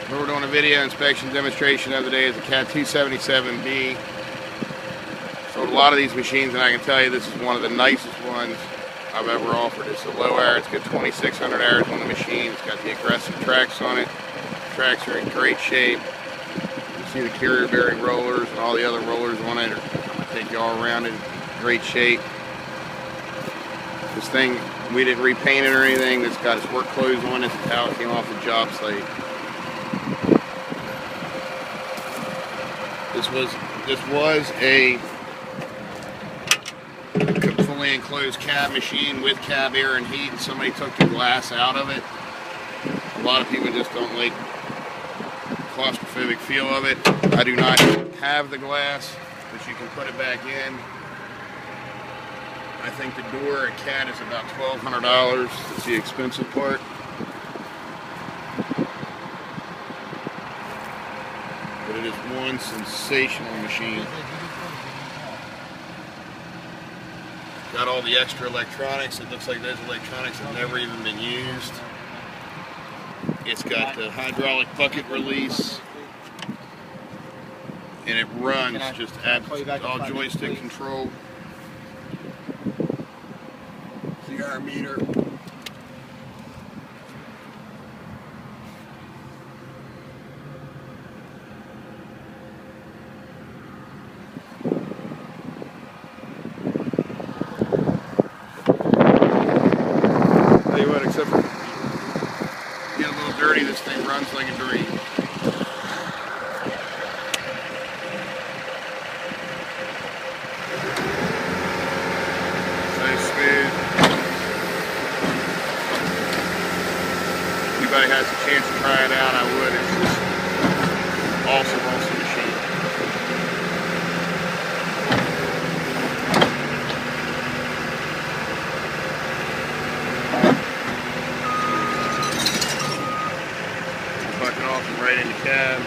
What we're doing a video inspection demonstration of today is a Cat 277B. Sold a lot of these machines, and I can tell you this is one of the nicest ones I've ever offered. It's a low hour. It's got 2,600 hours on the machine. It's got the aggressive tracks on it. The tracks are in great shape. You see the carrier bearing rollers and all the other rollers on it. I'm going to take you all around it. Great shape. This thing, we didn't repaint it or anything. It's got its work clothes on. This is how it came off the job site. This was a fully enclosed cab machine with cab air and heat, and somebody took the glass out of it. A lot of people just don't like the claustrophobic feel of it. I do not have the glass, but you can put it back in. I think the door at Cat is about $1,200. That's the expensive part. But it is one sensational machine. Got all the extra electronics. It looks like those electronics have never even been used. It's got the hydraulic bucket release, and it runs just all joystick control. CR meter. Tell you what, except for get a little dirty, this thing runs like a dream. So smooth. If anybody has a chance to try it out, I would. It's just awesome machine. Bucket off and right in the cab.